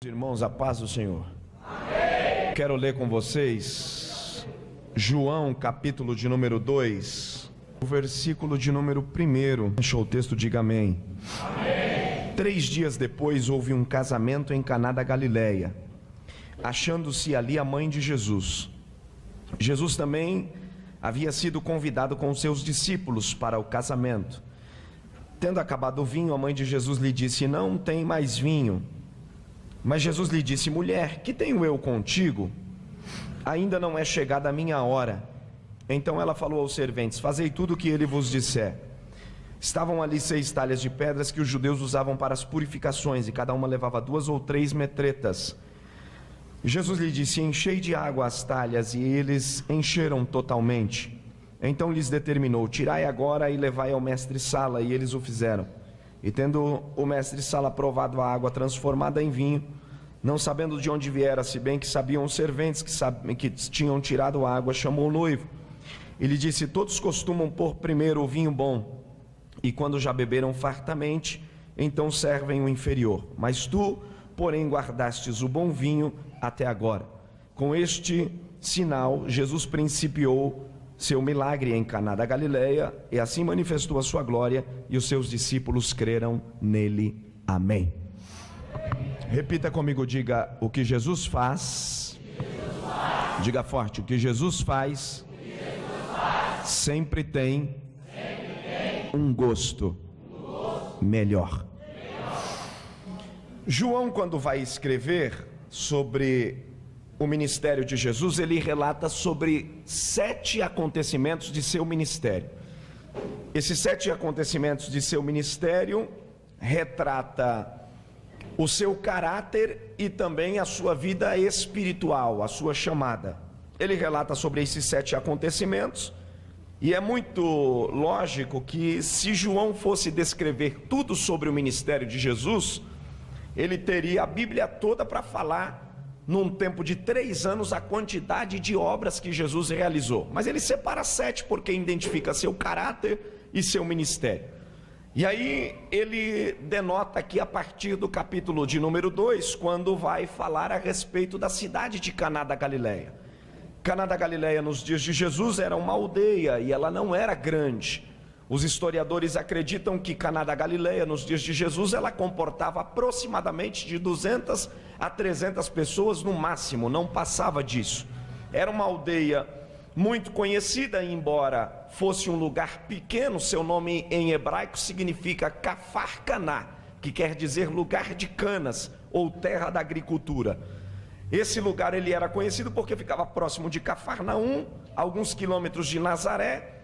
Irmãos, a paz do Senhor. Amém. Quero ler com vocês João, capítulo de número 2, o versículo de número 1. Deixa o texto, diga amém. Amém. 3 dias depois houve um casamento em Caná da Galileia, achando-se ali a mãe de Jesus. Jesus também havia sido convidado com seus discípulos para o casamento. Tendo acabado o vinho, a mãe de Jesus lhe disse: não tem mais vinho. Mas Jesus lhe disse: mulher, que tenho eu contigo? Ainda não é chegada a minha hora. Então ela falou aos serventes: fazei tudo o que ele vos disser. Estavam ali 6 talhas de pedras que os judeus usavam para as purificações, e cada uma levava 2 ou 3 metretas. Jesus lhe disse: enchei de água as talhas, e eles encheram totalmente. Então lhes determinou: tirai agora e levai ao mestre-sala, e eles o fizeram. E tendo o mestre-sala provado a água transformada em vinho, não sabendo de onde viera, se bem que sabiam os serventes que tinham tirado a água, chamou o noivo e lhe disse: todos costumam pôr primeiro o vinho bom, e quando já beberam fartamente, então servem o inferior. Mas tu, porém, guardastes o bom vinho até agora. Com este sinal, Jesus principiou seu milagre em Caná da Galileia, e assim manifestou a sua glória, e os seus discípulos creram nele. Amém. Repita comigo, diga: o que Jesus faz, diga forte: o que Jesus faz, sempre tem um gosto melhor. João, quando vai escrever sobre o ministério de Jesus, ele relata sobre 7 acontecimentos de seu ministério. Esses 7 acontecimentos de seu ministério retrata o seu caráter e também a sua vida espiritual, a sua chamada. Ele relata sobre esses 7 acontecimentos, e é muito lógico que, se João fosse descrever tudo sobre o ministério de Jesus, ele teria a Bíblia toda para falar, num tempo de 3 anos, a quantidade de obras que Jesus realizou. Mas ele separa 7 porque identifica seu caráter e seu ministério. E aí ele denota aqui a partir do capítulo de número 2, quando vai falar a respeito da cidade de Caná da Galileia. Caná da Galileia nos dias de Jesus era uma aldeia e ela não era grande. Os historiadores acreditam que Caná da Galileia, nos dias de Jesus, ela comportava aproximadamente de 200 a 300 pessoas no máximo, não passava disso. Era uma aldeia muito conhecida, embora fosse um lugar pequeno. Seu nome em hebraico significa Kafar Caná, que quer dizer lugar de canas ou terra da agricultura. Esse lugar ele era conhecido porque ficava próximo de Cafarnaum, alguns quilômetros de Nazaré.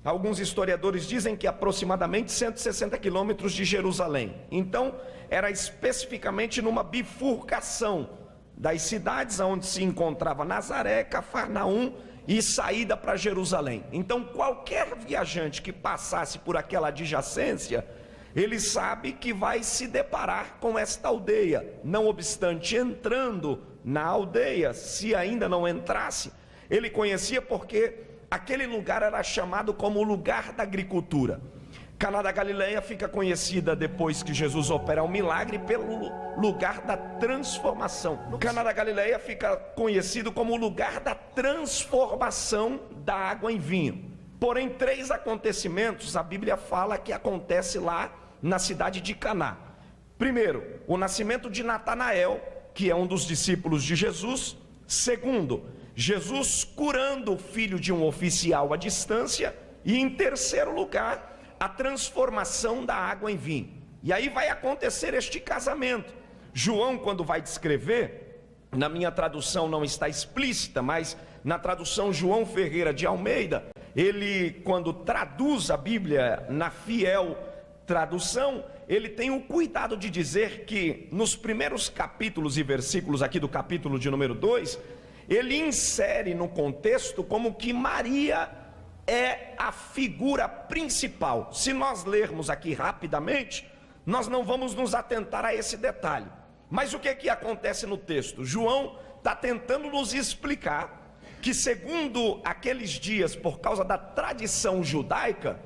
Alguns historiadores dizem que aproximadamente 160 quilômetros de Jerusalém. Então, era especificamente numa bifurcação das cidades, onde se encontrava Nazaré, Cafarnaum e saída para Jerusalém. Então, qualquer viajante que passasse por aquela adjacência, ele sabe que vai se deparar com esta aldeia. Não obstante, entrando na aldeia, se ainda não entrasse, ele conhecia porque aquele lugar era chamado como o lugar da agricultura. Caná da Galileia fica conhecida, depois que Jesus opera um milagre, pelo lugar da transformação. Caná da Galileia fica conhecido como o lugar da transformação da água em vinho. Porém, 3 acontecimentos a Bíblia fala que acontece lá na cidade de Caná. Primeiro, o nascimento de Natanael, que é um dos discípulos de Jesus. Segundo, Jesus curando o filho de um oficial à distância. E em terceiro lugar, a transformação da água em vinho. E aí vai acontecer este casamento. João, quando vai descrever, na minha tradução não está explícita, mas na tradução João Ferreira de Almeida, ele, quando traduz a Bíblia na fiel tradução, ele tem o cuidado de dizer que nos primeiros capítulos e versículos aqui do capítulo de número 2, ele insere no contexto como que Maria é a figura principal. Se nós lermos aqui rapidamente, nós não vamos nos atentar a esse detalhe. Mas o que acontece no texto? João está tentando nos explicar que, segundo aqueles dias, por causa da tradição judaica,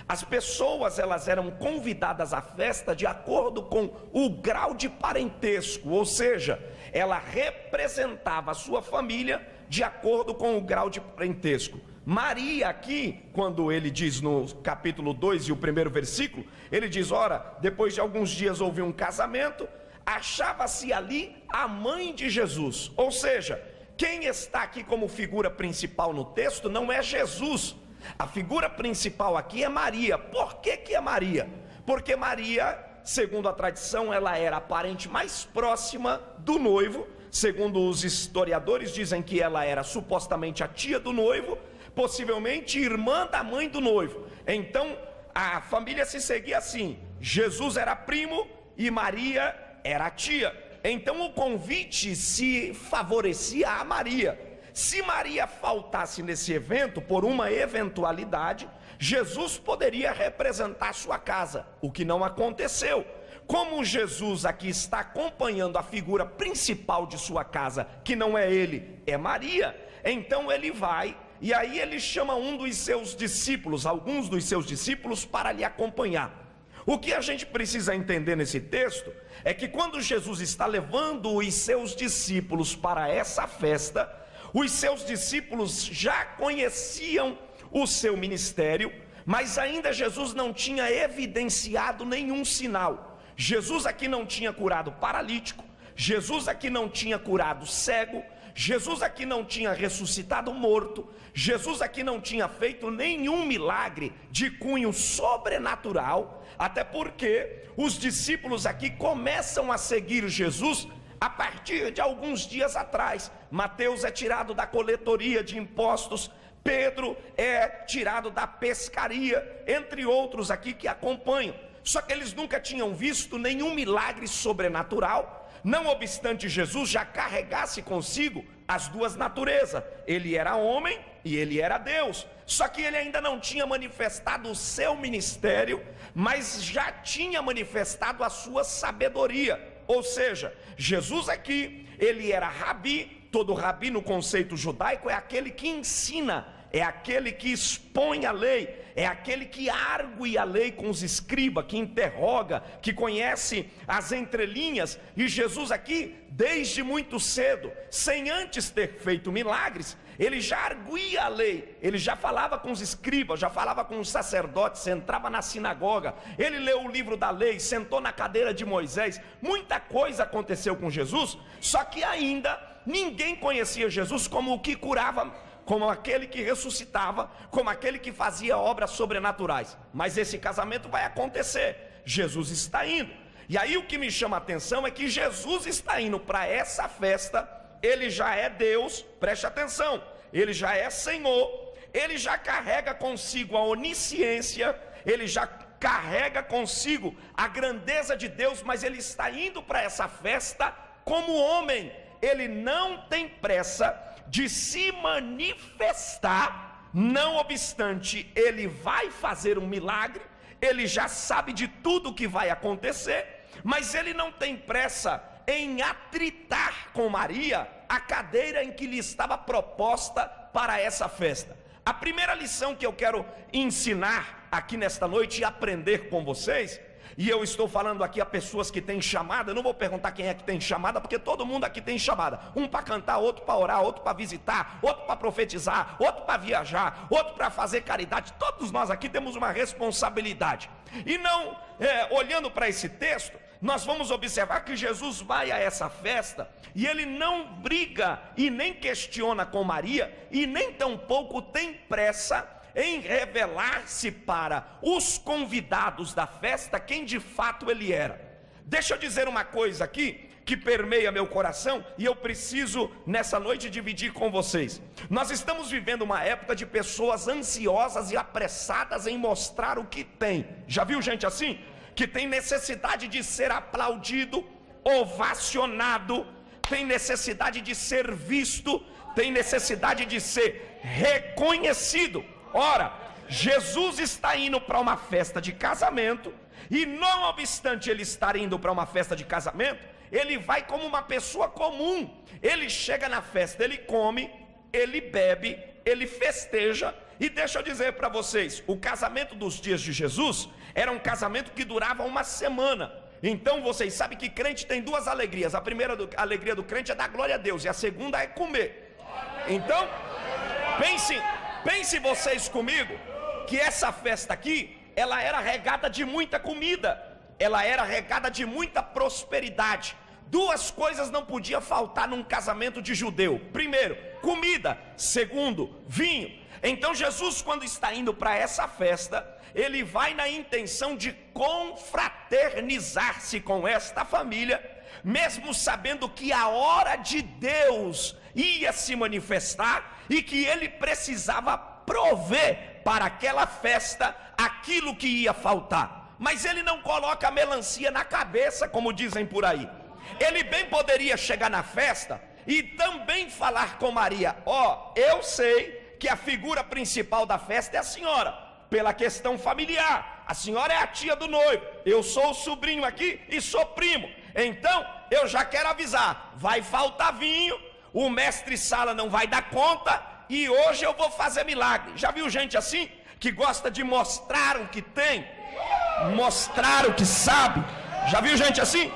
As pessoas, elas eram convidadas à festa de acordo com o grau de parentesco, ou seja, ela representava a sua família de acordo com o grau de parentesco. Maria aqui, quando ele diz no capítulo 2 e o primeiro versículo, ele diz, ora, depois de alguns dias houve um casamento, achava-se ali a mãe de Jesus, ou seja, quem está aqui como figura principal no texto não é Jesus, a figura principal aqui é Maria. Por que é Maria? Porque Maria, segundo a tradição, ela era a parente mais próxima do noivo, segundo os historiadores dizem que ela era supostamente a tia do noivo, possivelmente irmã da mãe do noivo. Então a família se seguia assim, Jesus era primo e Maria era a tia. Então o convite se favorecia a Maria. Se Maria faltasse nesse evento, por uma eventualidade, Jesus poderia representar sua casa, o que não aconteceu. Como Jesus aqui está acompanhando a figura principal de sua casa, que não é ele, é Maria, então ele vai, e aí ele chama um dos seus discípulos, alguns dos seus discípulos, para lhe acompanhar. O que a gente precisa entender nesse texto é que quando Jesus está levando os seus discípulos para essa festa, os seus discípulos já conheciam o seu ministério, mas ainda Jesus não tinha evidenciado nenhum sinal. Jesus aqui não tinha curado paralítico, Jesus aqui não tinha curado cego, Jesus aqui não tinha ressuscitado morto, Jesus aqui não tinha feito nenhum milagre de cunho sobrenatural, até porque os discípulos aqui começam a seguir Jesus a partir de alguns dias atrás. Mateus é tirado da coletoria de impostos, Pedro é tirado da pescaria, entre outros aqui que acompanham. Só que eles nunca tinham visto nenhum milagre sobrenatural, não obstante Jesus já carregasse consigo as duas naturezas. Ele era homem e ele era Deus. Só que ele ainda não tinha manifestado o seu ministério, mas já tinha manifestado a sua sabedoria. Ou seja, Jesus aqui, ele era rabi. Todo rabi no conceito judaico é aquele que ensina, é aquele que expõe a lei, é aquele que argue a lei com os escribas, que interroga, que conhece as entrelinhas. E Jesus aqui, desde muito cedo, sem antes ter feito milagres, ele já arguía a lei, ele já falava com os escribas, já falava com os sacerdotes, entrava na sinagoga, ele leu o livro da lei, sentou na cadeira de Moisés. Muita coisa aconteceu com Jesus, só que ainda ninguém conhecia Jesus como o que curava, como aquele que ressuscitava, como aquele que fazia obras sobrenaturais. Mas esse casamento vai acontecer, Jesus está indo. E aí o que me chama a atenção é que Jesus está indo para essa festa. Ele já é Deus, preste atenção, ele já é Senhor, ele já carrega consigo a onisciência, ele já carrega consigo a grandeza de Deus, mas ele está indo para essa festa como homem. Ele não tem pressa de se manifestar, não obstante, ele vai fazer um milagre, ele já sabe de tudo que vai acontecer, mas ele não tem pressa em atritar com Maria a cadeira em que lhe estava proposta para essa festa. A primeira lição que eu quero ensinar aqui nesta noite e aprender com vocês, e eu estou falando aqui a pessoas que têm chamada, eu não vou perguntar quem é que tem chamada, porque todo mundo aqui tem chamada, um para cantar, outro para orar, outro para visitar, outro para profetizar, outro para viajar, outro para fazer caridade. Todos nós aqui temos uma responsabilidade, e não, olhando para esse texto, nós vamos observar que Jesus vai a essa festa, e ele não briga e nem questiona com Maria, e nem tampouco tem pressa em revelar-se para os convidados da festa quem de fato ele era. Deixa eu dizer uma coisa aqui que permeia meu coração, e eu preciso nessa noite dividir com vocês. Nós estamos vivendo uma época de pessoas ansiosas e apressadas em mostrar o que tem. Já viu gente assim? Que tem necessidade de ser aplaudido, ovacionado, tem necessidade de ser visto, tem necessidade de ser reconhecido. Ora, Jesus está indo para uma festa de casamento, e não obstante ele estar indo para uma festa de casamento, ele vai como uma pessoa comum. Ele chega na festa, ele come, ele bebe, ele festeja, E deixa eu dizer para vocês, o casamento dos dias de Jesus era um casamento que durava uma semana. Então vocês sabem que crente tem duas alegrias. A primeira alegria do crente é dar glória a Deus, e a segunda é comer. Então, pense vocês comigo, que essa festa aqui, ela era regada de muita comida, ela era regada de muita prosperidade. Duas coisas não podiam faltar num casamento de judeu: primeiro, comida; segundo, vinho. Então Jesus, quando está indo para essa festa, ele vai na intenção de confraternizar-se com esta família, mesmo sabendo que a hora de Deus ia se manifestar e que ele precisava prover para aquela festa aquilo que ia faltar. Mas ele não coloca a melancia na cabeça, como dizem por aí. Ele bem poderia chegar na festa e também falar com Maria: ó, eu sei que a figura principal da festa é a senhora, pela questão familiar. A senhora é a tia do noivo, eu sou o sobrinho aqui e sou primo. Então eu já quero avisar, vai faltar vinho, o mestre Sala não vai dar conta, e hoje eu vou fazer milagre. Já viu gente assim, que gosta de mostrar o que tem, mostrar o que sabe? Já viu gente assim?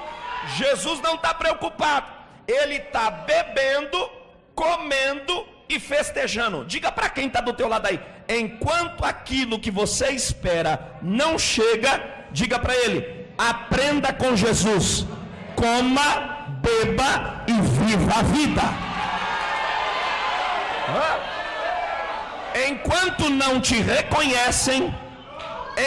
Jesus não está preocupado, ele está bebendo, comendo e festejando. Diga para quem está do teu lado aí: enquanto aquilo que você espera não chega, diga para ele: aprenda com Jesus, coma, beba e viva a vida. Enquanto não te reconhecem,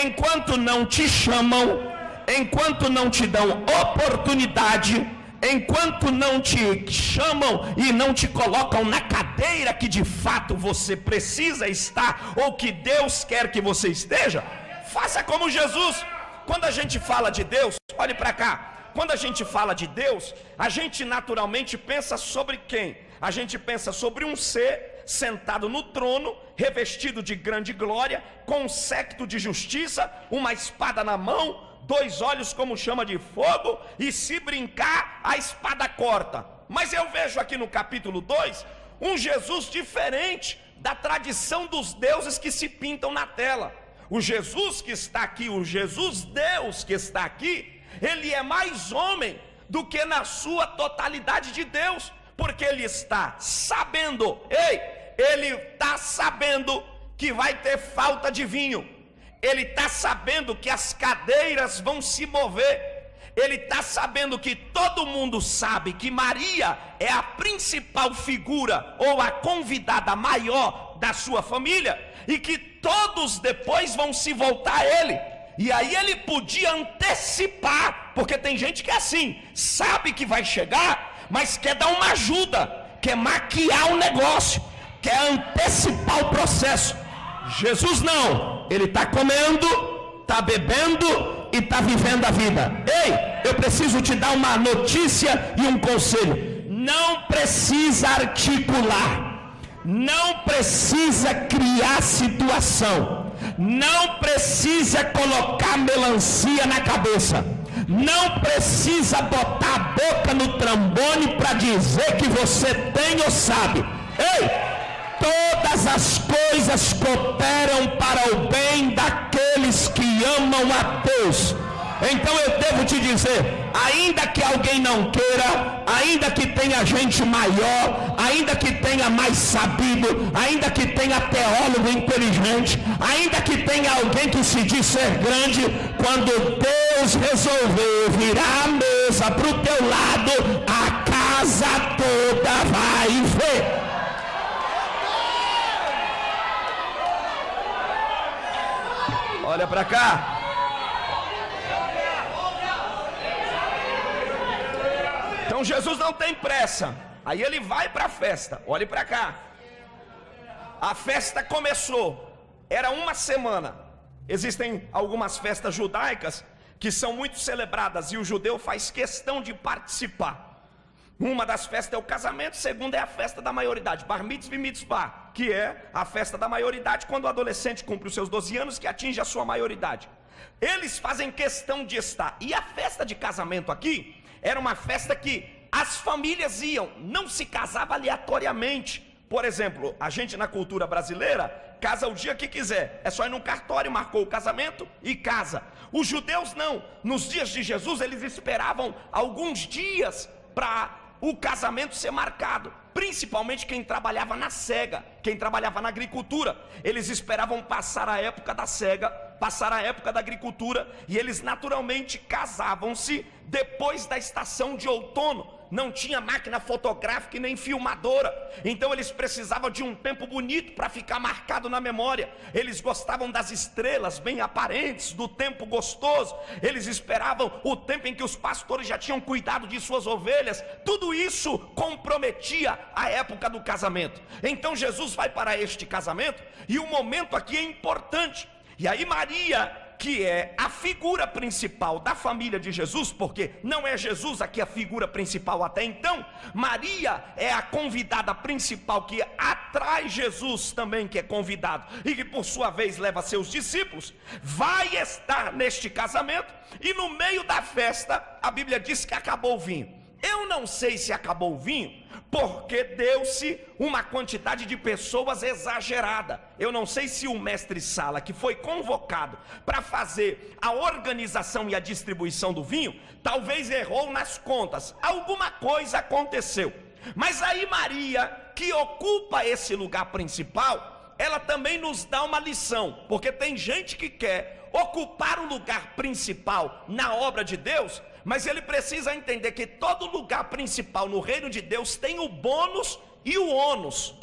enquanto não te chamam, enquanto não te dão oportunidade, enquanto não te chamam e não te colocam na cadeira que de fato você precisa estar, ou que Deus quer que você esteja, faça como Jesus. Quando a gente fala de Deus, olhe para cá, quando a gente fala de Deus, a gente naturalmente pensa sobre quem? A gente pensa sobre um ser sentado no trono, revestido de grande glória, com um séquito de justiça, uma espada na mão, dois olhos como chama de fogo, e se brincar, a espada corta. Mas eu vejo aqui no capítulo 2, um Jesus diferente da tradição dos deuses que se pintam na tela. O Jesus que está aqui, o Jesus Deus que está aqui, ele é mais homem do que na sua totalidade de Deus, porque ele está sabendo, ele está sabendo que vai ter falta de vinho. Ele está sabendo que as cadeiras vão se mover. Ele está sabendo que todo mundo sabe que Maria é a principal figura ou a convidada maior da sua família, e que todos depois vão se voltar a ele. E aí ele podia antecipar, porque tem gente que é assim, sabe que vai chegar, mas quer dar uma ajuda, quer maquiar o negócio, quer antecipar o processo. Jesus não, ele está comendo, está bebendo e está vivendo a vida. Ei, eu preciso te dar uma notícia e um conselho: não precisa articular, não precisa criar situação, não precisa colocar melancia na cabeça, não precisa botar a boca no trombone para dizer que você tem ou sabe. Ei, todas as coisas cooperam para o bem daqueles que amam a Deus. Então eu devo te dizer, ainda que alguém não queira, ainda que tenha gente maior, ainda que tenha mais sabido, ainda que tenha teólogo inteligente, ainda que tenha alguém que se diz ser grande, quando Deus resolver virar a mesa para o teu lado, a casa toda vai ver. Olha para cá. Então Jesus não tem pressa. Aí ele vai para a festa. Olhe para cá. A festa começou. Era uma semana. Existem algumas festas judaicas que são muito celebradas e o judeu faz questão de participar. Uma das festas é o casamento, segunda é a festa da maioridade, Bar Mitzvah e Mitzvah, que é a festa da maioridade, quando o adolescente cumpre os seus 12 anos, que atinge a sua maioridade. Eles fazem questão de estar. E a festa de casamento aqui era uma festa que as famílias iam, não se casava aleatoriamente. Por exemplo, a gente na cultura brasileira casa o dia que quiser, é só ir num cartório, marcou o casamento e casa. Os judeus não, nos dias de Jesus eles esperavam alguns dias para o casamento ser marcado, principalmente quem trabalhava na cega, quem trabalhava na agricultura. Eles esperavam passar a época da cega, passar a época da agricultura, e eles naturalmente casavam-se depois da estação de outono. Não tinha máquina fotográfica e nem filmadora, então eles precisavam de um tempo bonito para ficar marcado na memória. Eles gostavam das estrelas bem aparentes, do tempo gostoso. Eles esperavam o tempo em que os pastores já tinham cuidado de suas ovelhas. Tudo isso comprometia a época do casamento. Então Jesus vai para este casamento, e o momento aqui é importante. E aí Maria, que é a figura principal da família de Jesus, porque não é Jesus aqui a figura principal até então, Maria é a convidada principal que atrai Jesus também, que é convidado, e que por sua vez leva seus discípulos, vai estar neste casamento, e no meio da festa, a Bíblia diz que acabou o vinho. Eu não sei se acabou o vinho, porque deu-se uma quantidade de pessoas exagerada. Eu não sei se o mestre-sala, que foi convocado para fazer a organização e a distribuição do vinho, talvez errou nas contas. Alguma coisa aconteceu. Mas aí Maria, que ocupa esse lugar principal, ela também nos dá uma lição, porque tem gente que quer ocupar o lugar principal na obra de Deus, mas ele precisa entender que todo lugar principal no reino de Deus tem o bônus e o ônus.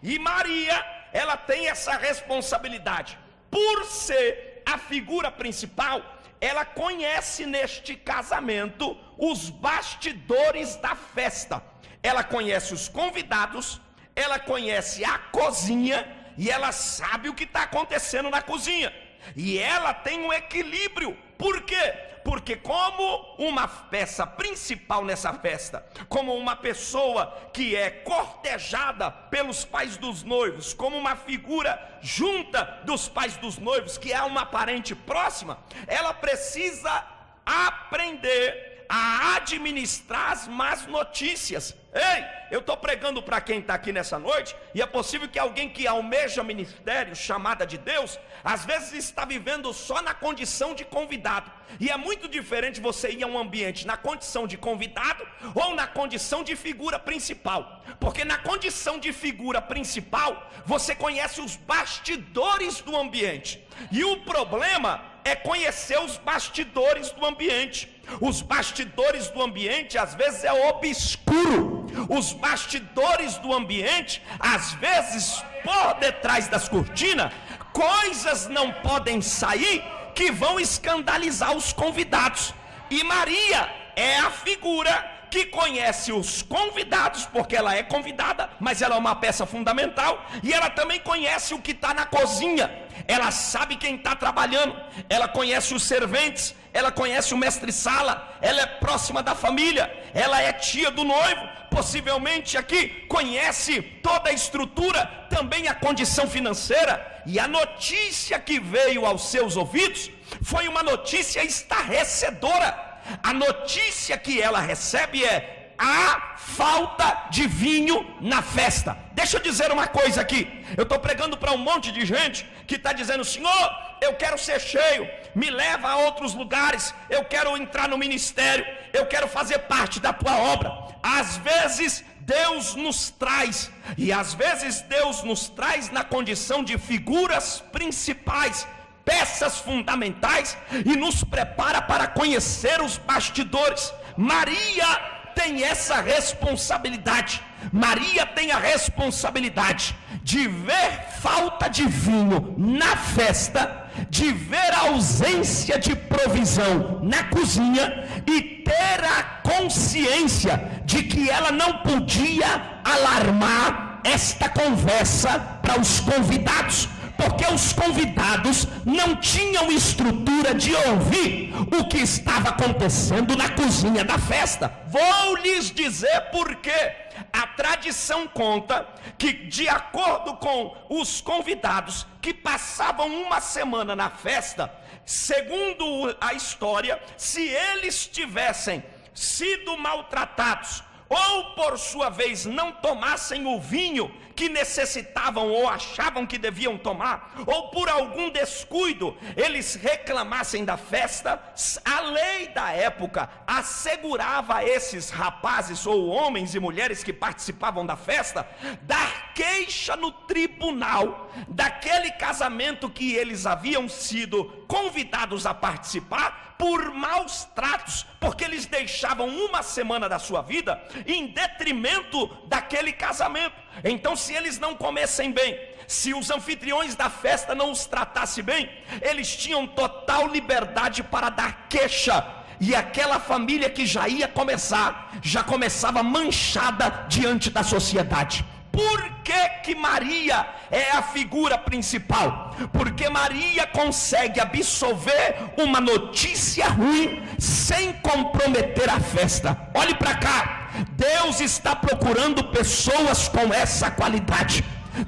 E Maria, ela tem essa responsabilidade. Por ser a figura principal, ela conhece neste casamento os bastidores da festa. Ela conhece os convidados, ela conhece a cozinha, e ela sabe o que está acontecendo na cozinha. E ela tem um equilíbrio. Por quê? Porque como uma peça principal nessa festa, como uma pessoa que é cortejada pelos pais dos noivos, como uma figura junta dos pais dos noivos, que é uma parente próxima, ela precisa aprender a administrar as más notícias. Ei, eu estou pregando para quem está aqui nessa noite, e é possível que alguém que almeja ministério, chamada de Deus, às vezes está vivendo só na condição de convidado, e é muito diferente você ir a um ambiente na condição de convidado, ou na condição de figura principal, porque na condição de figura principal, você conhece os bastidores do ambiente, e o problema é conhecer os bastidores do ambiente. Os bastidores do ambiente às vezes é obscuro. Os bastidores do ambiente, às vezes, por detrás das cortinas, coisas não podem sair que vão escandalizar os convidados. E Maria é a figura que conhece os convidados, porque ela é convidada, mas ela é uma peça fundamental, e ela também conhece o que está na cozinha. Ela sabe quem está trabalhando, ela conhece os serventes, ela conhece o mestre-sala, ela é próxima da família, ela é tia do noivo, possivelmente aqui conhece toda a estrutura, também a condição financeira. E a notícia que veio aos seus ouvidos foi uma notícia estarrecedora. A notícia que ela recebe é a falta de vinho na festa. Deixa eu dizer uma coisa aqui. Eu estou pregando para um monte de gente que está dizendo: Senhor, eu quero ser cheio, me leva a outros lugares, eu quero entrar no ministério, eu quero fazer parte da tua obra. Às vezes Deus nos traz, e às vezes Deus nos traz na condição de figuras principais, peças fundamentais, e nos prepara para conhecer os bastidores. Maria tem essa responsabilidade. Maria tem a responsabilidade de ver falta de vinho na festa, de ver a ausência de provisão na cozinha, e ter a consciência de que ela não podia alarmar esta conversa para os convidados, porque os convidados não tinham estrutura de ouvir o que estava acontecendo na cozinha da festa. Vou lhes dizer por quê. A tradição conta que, de acordo com os convidados que passavam uma semana na festa, segundo a história, se eles tivessem sido maltratados, ou por sua vez não tomassem o vinho que necessitavam ou achavam que deviam tomar, ou por algum descuido eles reclamassem da festa, a lei da época assegurava a esses rapazes ou homens e mulheres que participavam da festa dar queixa no tribunal daquele casamento que eles haviam sido convidados a participar por maus tratos, porque eles deixavam uma semana da sua vida em detrimento daquele casamento. Então, se eles não comessem bem, se os anfitriões da festa não os tratassem bem, eles tinham total liberdade para dar queixa, e aquela família que já ia começar, já começava manchada diante da sociedade. Por que Maria é a figura principal? Porque Maria consegue absolver uma notícia ruim sem comprometer a festa. Olhe para cá, Deus está procurando pessoas com essa qualidade.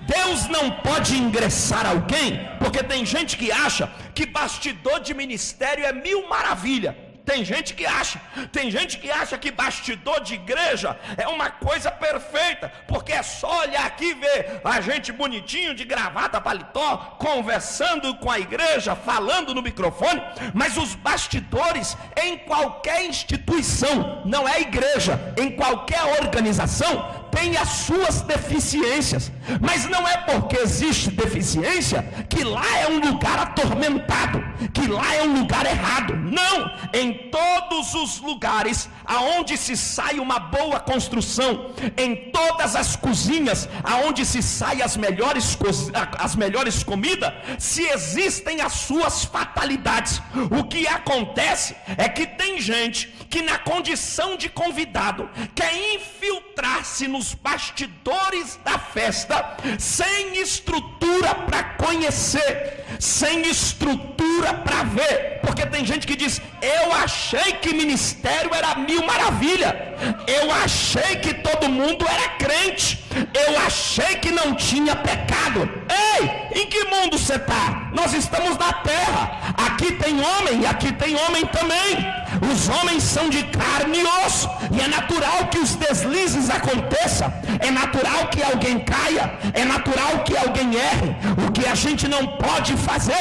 Deus não pode ingressar alguém, porque tem gente que acha que bastidor de ministério é mil maravilha. Tem gente que acha que bastidor de igreja é uma coisa perfeita, porque é só olhar aqui e ver a gente bonitinho, de gravata, paletó, conversando com a igreja, falando no microfone. Mas os bastidores em qualquer instituição, não é igreja, em qualquer organização, tem as suas deficiências. Mas não é porque existe deficiência que lá é um lugar atormentado, que lá é um lugar errado. Não, em todos os lugares aonde se sai uma boa construção, em todas as cozinhas aonde se sai as melhores comidas, se existem as suas fatalidades. O que acontece é que tem gente que, na condição de convidado, quer infiltrar-se nos bastidores da festa, sem estrutura para conhecer, sem estrutura para ver. Porque tem gente que diz: eu achei que ministério era mil maravilha, eu achei que todo mundo era crente, eu achei que não tinha pecado. Ei, em que mundo você está? Nós estamos na terra, aqui tem homem e aqui tem homem também. Os homens são de carne e osso, e é natural que os deslizes aconteçam, é natural que alguém caia, é natural que alguém erre. O que a gente não pode fazer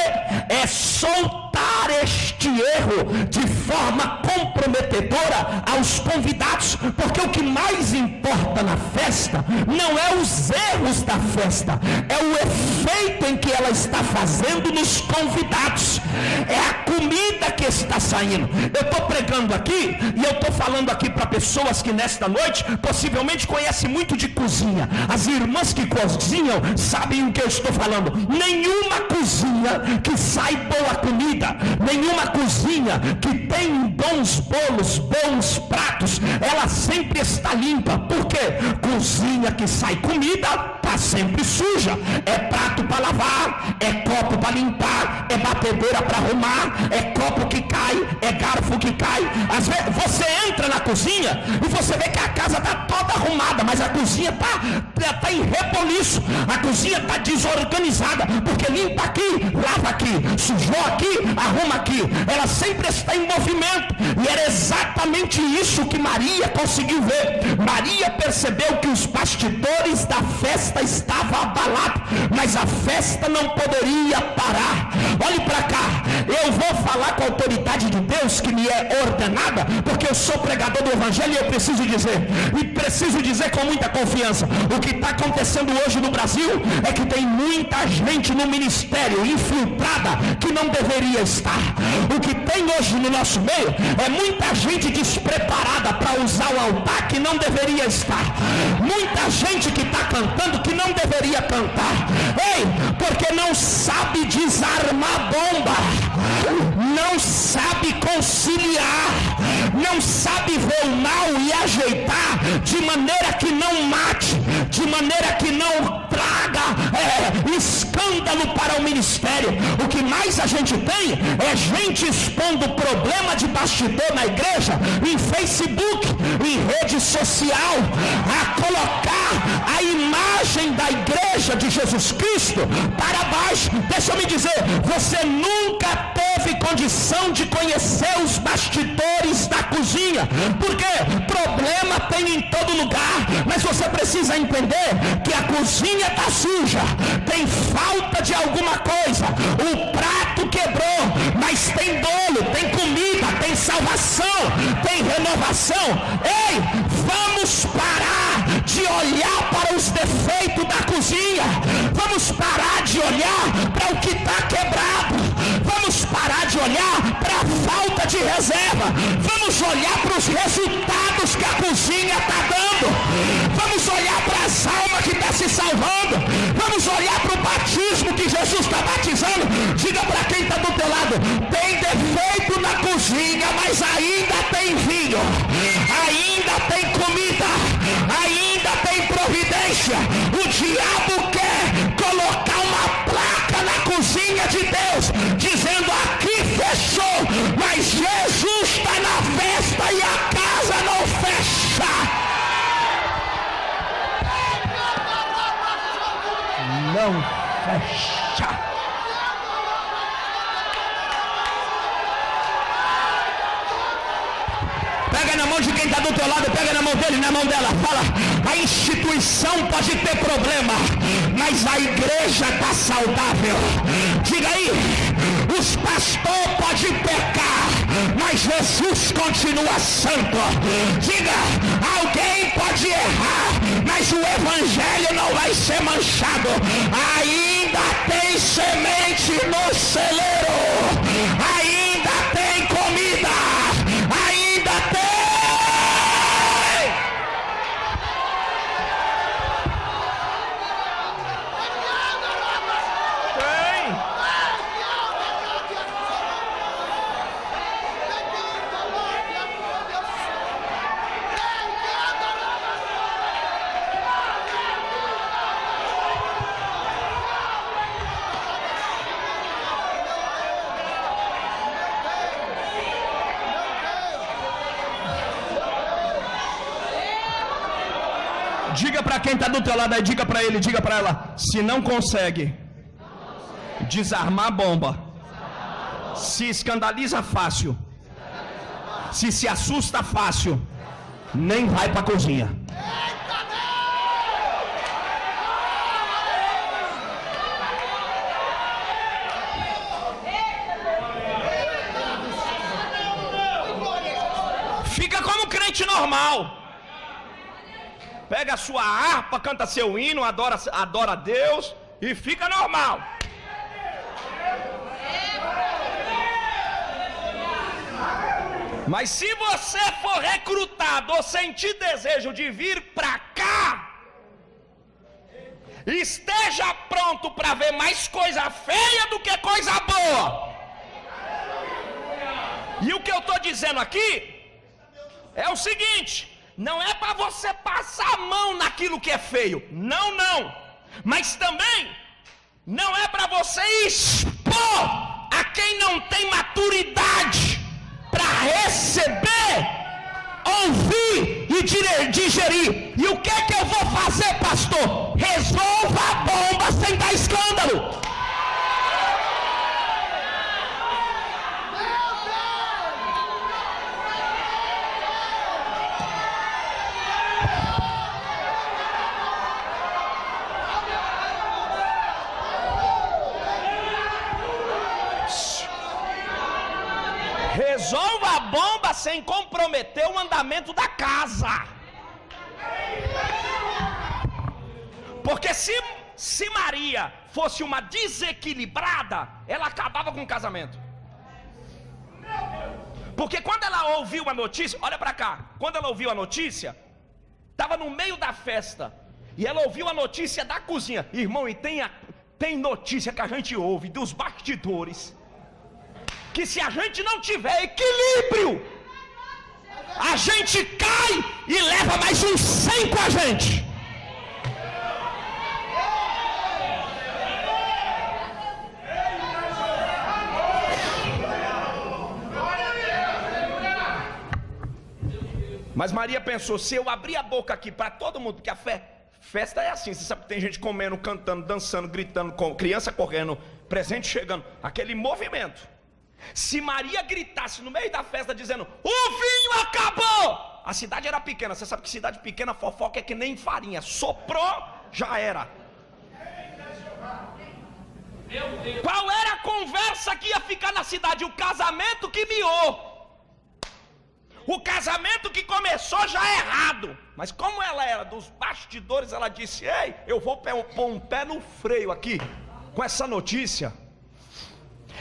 é soltar este erro de forma comprometedora aos convidados, porque o que mais importa na festa não é os erros da festa, é o efeito em que ela está fazendo nos convidados, é a comida que está saindo. Eu estou pregando aqui e eu estou falando aqui para pessoas que nesta noite possivelmente conhecem muito de cozinha. As irmãs que cozinham sabem o que eu estou falando. Nenhuma cozinha que sai boa comida, nenhuma cozinha que tem bons bolos, bons pratos, ela sempre está limpa. Por quê? Cozinha que sai comida está sempre suja. É prato para lavar, é copo para limpar, é batedeira para arrumar, é copo que cai, é garfo que cai. Às vezes você entra na cozinha e você vê que a casa está toda arrumada, mas a cozinha está em reboliço, a cozinha está desorganizada, porque limpa aqui, lava aqui, sujou aqui, arruma aqui. Ela sempre está em movimento, e era exatamente isso que Maria conseguiu ver. Maria percebeu que os bastidores da festa estavam abalados, mas a festa não poderia parar. Olhe para cá, eu vou falar com a autoridade de Deus que me é ordenada, porque eu sou pregador do evangelho e eu preciso dizer com muita confiança: o que está acontecendo hoje no Brasil é que tem muita gente no ministério infiltrada que não deveria estar. O que tem hoje no nosso meio é muita gente despreparada para usar o altar que não deveria estar, muita gente que está cantando que não deveria cantar. Ei, porque não sabe desarmar bomba, não sabe conciliar, não sabe ver o mal e ajeitar de maneira que não mate, de maneira que não traga escândalo para o ministério. O que mais a gente tem é gente expondo problema de bastidor na igreja, em Facebook, em rede social, a colocar a imagem da igreja de Jesus Cristo para baixo. Deixa eu me dizer, você nunca teve condição de conhecer os bastidores da cozinha, porque problema tem em todo no lugar, mas você precisa entender que a cozinha está suja, tem falta de alguma coisa, o prato quebrou, mas tem bolo, tem comida, tem salvação, tem renovação. Ei, vamos parar de olhar para os defeitos da cozinha, vamos parar de olhar para o que está quebrado, vamos parar de olhar para a falta de reserva, vamos olhar para os resultados que a cozinha está dando, vamos olhar para as almas que estão se salvando, vamos olhar para o batismo que Jesus está batizando. Diga para quem está do teu lado: tem defeito na cozinha, mas ainda tem vinho, ainda tem comida, ainda tem providência. O diabo quer colocar uma placa na cozinha de Deus, dizendo: aqui fechou, mas Jesus está na festa e a casa não fecha. Não fecha. Pega na mão de quem está do teu lado, pega na mão dele, na mão dela, fala: a instituição pode ter problema, mas a igreja está saudável. Diga aí: os pastores podem pecar, mas Jesus continua santo. Diga: alguém pode errar, mas o evangelho não vai ser manchado. Ainda tem semente no celeiro, ainda tem comida, ainda tem. Diga para quem está do teu lado aí, diga para ele, diga para ela: se não consegue desarmar a bomba, se escandaliza fácil, se assusta fácil, nem vai para a cozinha. Fica como crente normal. Pega a sua harpa, canta seu hino, adora a Deus e fica normal. Mas se você for recrutado ou sentir desejo de vir para cá, esteja pronto para ver mais coisa feia do que coisa boa. E o que eu estou dizendo aqui é o seguinte: não é para você passar a mão naquilo que é feio, não, mas também não é para você expor a quem não tem maturidade para receber, ouvir e digerir. E o que é que eu vou fazer, pastor? Resolva a bomba sem dar escândalo. Resolva a bomba sem comprometer o andamento da casa. Porque se Maria fosse uma desequilibrada, ela acabava com o casamento. Porque quando ela ouviu a notícia, olha para cá, quando ela ouviu a notícia, estava no meio da festa, e ela ouviu a notícia da cozinha. Irmão, e tem notícia que a gente ouve dos bastidores, que se a gente não tiver equilíbrio, a gente cai e leva mais uns 100 com a gente. Mas Maria pensou: se eu abrir a boca aqui para todo mundo, porque a festa é assim, você sabe que tem gente comendo, cantando, dançando, gritando, criança correndo, presente chegando, aquele movimento. Se Maria gritasse no meio da festa dizendo: o vinho acabou! A cidade era pequena, você sabe que cidade pequena fofoca é que nem farinha, soprou, já era. Qual era a conversa que ia ficar na cidade? O casamento que miou, o casamento que começou já errado. Mas como ela era dos bastidores, ela disse: ei, eu vou pôr um pé no freio aqui com essa notícia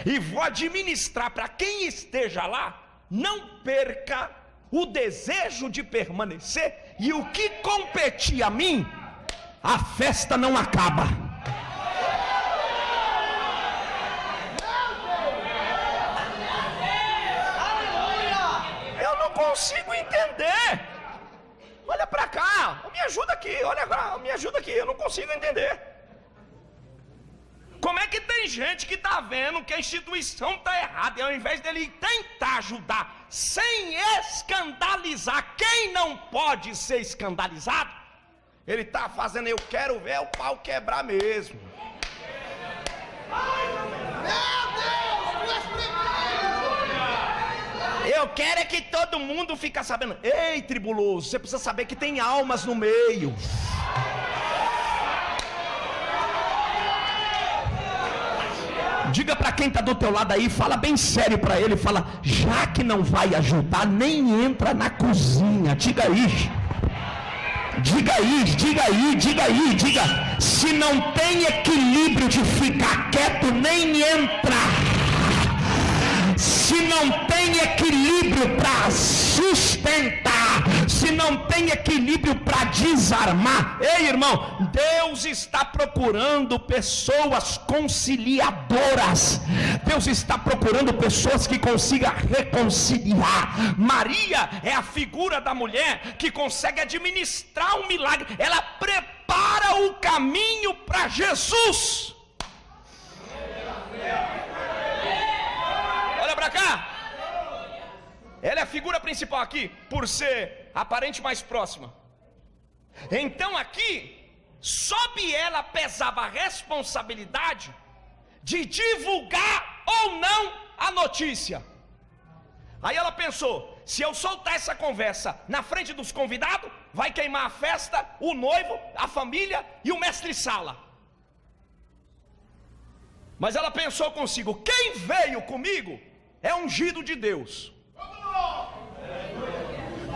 e vou administrar para quem esteja lá, não perca o desejo de permanecer, e o que competir a mim, a festa não acaba. Eu não consigo entender. Olha para cá, me ajuda aqui, olha cá, me ajuda aqui, eu não consigo entender. Como é que tem gente que está vendo que a instituição está errada, e ao invés dele tentar ajudar, sem escandalizar quem não pode ser escandalizado, ele está fazendo: eu quero ver o pau quebrar mesmo. Eu quero é que todo mundo fique sabendo. Ei, tribuloso, você precisa saber que tem almas no meio. Diga para quem está do teu lado aí, fala bem sério para ele, fala: já que não vai ajudar, nem entra na cozinha. Diga aí, diga aí, diga aí, diga aí, diga. Se não tem equilíbrio de ficar quieto, nem entra. Se não tem equilíbrio para sustentar, se não tem equilíbrio para desarmar, ei, irmão, Deus está procurando pessoas conciliadoras. Deus está procurando pessoas que consigam reconciliar. Maria é a figura da mulher que consegue administrar um milagre. Ela prepara o caminho para Jesus. Olha para cá. Ela é a figura principal aqui, por ser a parente mais próxima. Então aqui, sobre ela pesava a responsabilidade de divulgar ou não a notícia. Aí ela pensou: se eu soltar essa conversa na frente dos convidados, vai queimar a festa, o noivo, a família e o mestre-sala. Mas ela pensou consigo: quem veio comigo é ungido de Deus.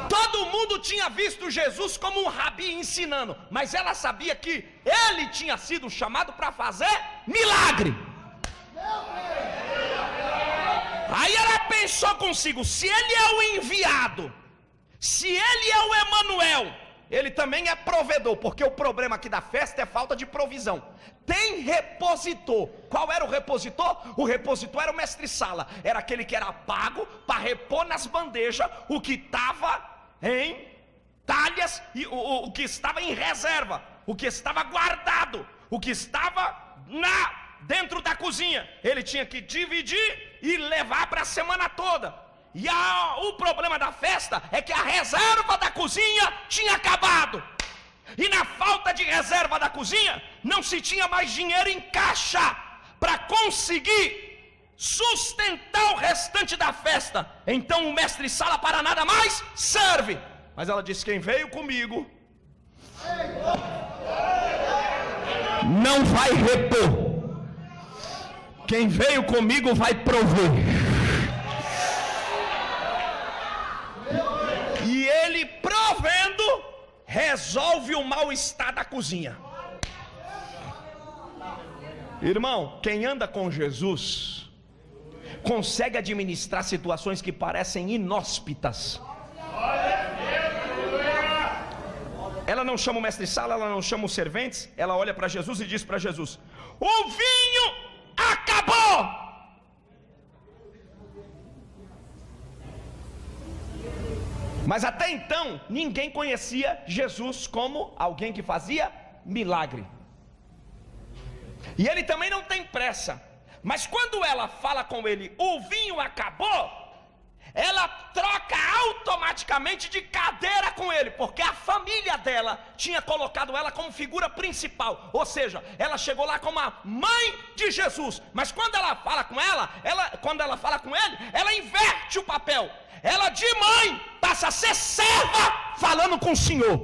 Todo mundo tinha visto Jesus como um rabi ensinando, mas ela sabia que ele tinha sido chamado para fazer milagre. Aí ela pensou consigo: se ele é o enviado, se ele é o Emanuel, ele também é provedor, porque o problema aqui da festa é falta de provisão. Tem repositor. Qual era o repositor? O repositor era o mestre-sala, era aquele que era pago para repor nas bandejas o que estava em talhas, e o que estava em reserva, o que estava guardado, o que estava dentro da cozinha. Ele tinha que dividir e levar para a semana toda. E o problema da festa é que a reserva da cozinha tinha acabado. E na falta de reserva da cozinha, não se tinha mais dinheiro em caixa para conseguir sustentar o restante da festa. Então o mestre-sala para nada mais serve. Mas ela disse: quem veio comigo não vai repor, quem veio comigo vai prover. E ele provendo resolve o mal-estar da cozinha. Irmão, quem anda com Jesus consegue administrar situações que parecem inóspitas. Ela não chama o mestre-sala, ela não chama os serventes, ela olha para Jesus e diz para Jesus: o vinho acabou. Mas até então, ninguém conhecia Jesus como alguém que fazia milagre. E ele também não tem pressa. Mas quando ela fala com ele: o vinho acabou, ela troca automaticamente de cadeira com ele, porque a família dela tinha colocado ela como figura principal, ou seja, ela chegou lá como a mãe de Jesus, mas quando ela fala com quando ela fala com ele, ela inverte o papel, ela de mãe passa a ser serva falando com o Senhor.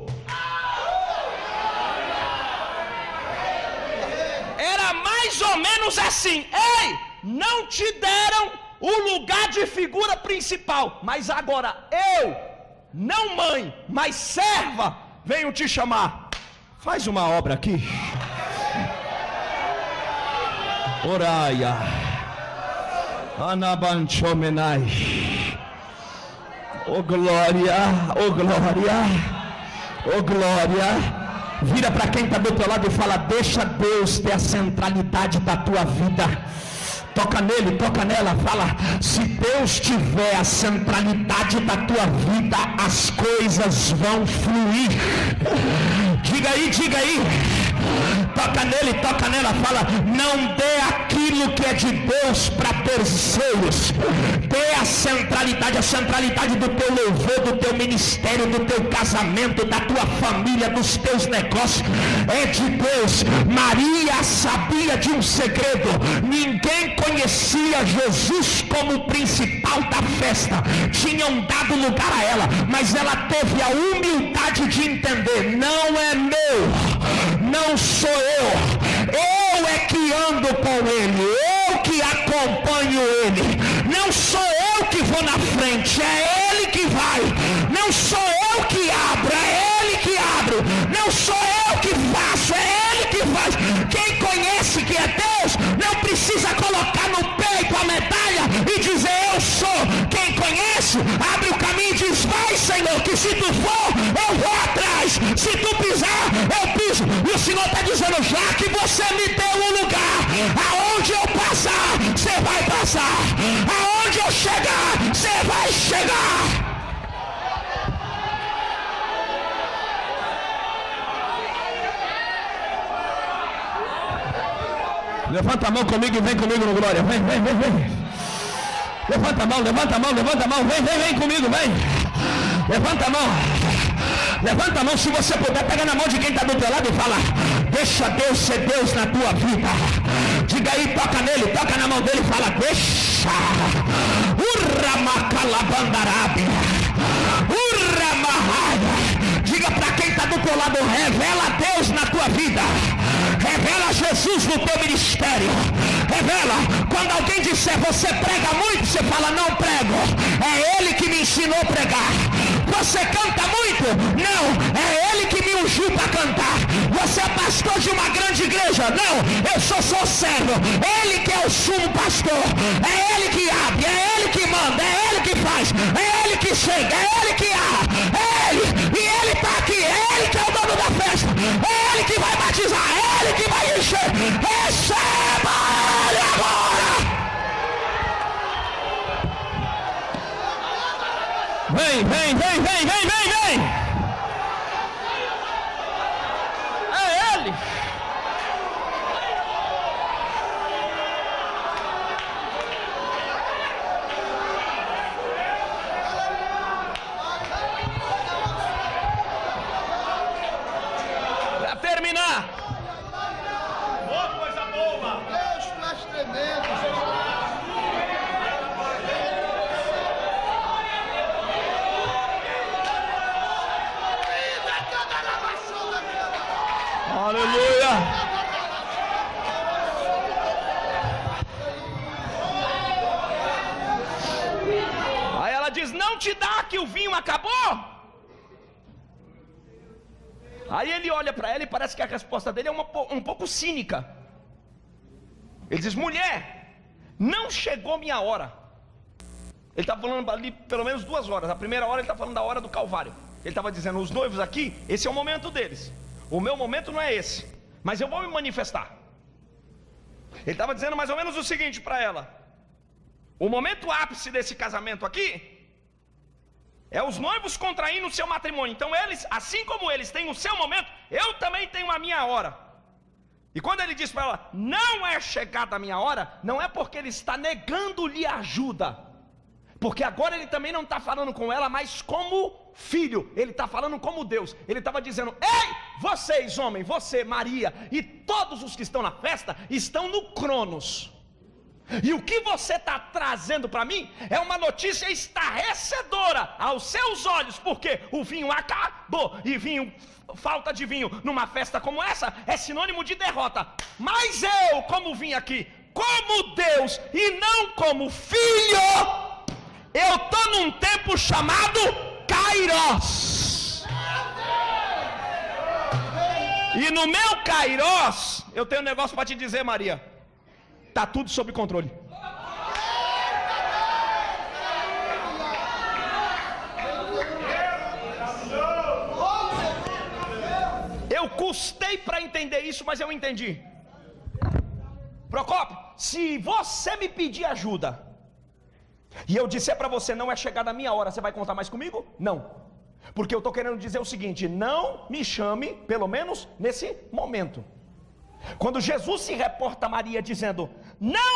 Era mais ou menos assim: ei, não te deram o lugar de figura principal, mas agora eu, não mãe, mas serva, venho te chamar. Faz uma obra aqui. Oraia Anabanchomenai. Oh glória, oh glória, oh glória. Vira para quem está do teu lado e fala: deixa Deus ter a centralidade da tua vida. Toca nele, toca nela, fala: se Deus tiver a centralidade da tua vida, as coisas vão fluir. Diga aí, diga aí. Toca nele, toca nela, fala: não dê aquilo que é de Deus para terceiros. Dê a centralidade do teu louvor, do teu ministério, do teu casamento, da tua família, dos teus negócios, é de Deus. Maria sabia de um segredo: ninguém conhecia Jesus como o principal da festa, tinham dado lugar a ela, mas ela teve a humildade de entender: não é meu, não sou eu é que ando com ele, eu que acompanho ele, não sou eu que vou na frente, é ele que vai, não sou eu que abro, é ele que abre, não sou eu que faço, é ele que faz. Quem conhece que é Deus não precisa colocar no peito a medalha e dizer eu sou. Quem conhece, abre o caminho e diz: vai, Senhor, que se tu for, eu vou atrás, se tu pisar, eu piso. E o Senhor está dizendo: já que você me deu um lugar, aonde eu passar, você vai passar, aonde eu chegar, você vai chegar. Levanta a mão comigo e vem comigo no glória. Vem, vem, vem, vem. Levanta a mão, levanta a mão, levanta a mão. Vem, vem, vem comigo, vem. Levanta a mão. Levanta a mão, se você puder, pega na mão de quem está do teu lado e fala: deixa Deus ser Deus na tua vida. Diga aí, toca nele, toca na mão dele e fala: deixa. Urramacalabandarabe. Urramahaya. Diga para quem está do teu lado: revela Deus na tua vida. Revela Jesus no teu ministério. Revela. Quando alguém disser: você prega muito, você fala: não prego, é ele que me ensinou a pregar. Você canta muito? Não, é ele que me ungiu para cantar. Você é pastor de uma grande igreja? Não, eu sou só servo. Ele que é o sumo pastor, é ele que abre, é ele que manda, é ele que faz, é ele que chega, é ele que abre, é ele, e ele está aqui, é ele que é o dono da festa, é ele que vai batizar, é ele que vai encher. Receba ele agora. Vem, vem, vem, vem, vem, vem, vem. É ele. Para terminar. Boa, coisa boa. Deus, tu és tremendo, Jesus. Aleluia. Aí ela diz: não te dá que o vinho acabou? Aí ele olha para ela e parece que a resposta dele é um pouco cínica. Ele diz: mulher, não chegou minha hora. Ele está falando ali pelo menos 2 horas. A primeira hora ele está falando da hora do Calvário. Ele estava dizendo: os noivos aqui, esse é o momento deles. O meu momento não é esse, mas eu vou me manifestar. Ele estava dizendo mais ou menos o seguinte para ela: o momento ápice desse casamento aqui é os noivos contraindo o seu matrimônio. Então eles, assim como eles têm o seu momento, eu também tenho a minha hora. E quando ele diz para ela: não é chegada a minha hora, não é porque ele está negando-lhe ajuda. Porque agora ele também não está falando com ela mais como filho, ele está falando como Deus. Ele estava dizendo: ei, vocês, homem, você, Maria, e todos os que estão na festa, estão no Cronos. E o que você está trazendo para mim é uma notícia estarrecedora aos seus olhos, porque o vinho acabou, e falta de vinho numa festa como essa é sinônimo de derrota. Mas eu, como vim aqui como Deus e não como filho, eu estou num tempo chamado Kairos. E no meu Kairos, eu tenho um negócio para te dizer, Maria. Está tudo sob controle. Eu custei para entender isso, mas eu entendi. Procópio, se você me pedir ajuda e eu disser para você: não é chegada a minha hora, você vai contar mais comigo? Não. Porque eu estou querendo dizer o seguinte: não me chame, pelo menos nesse momento. Quando Jesus se reporta a Maria dizendo: não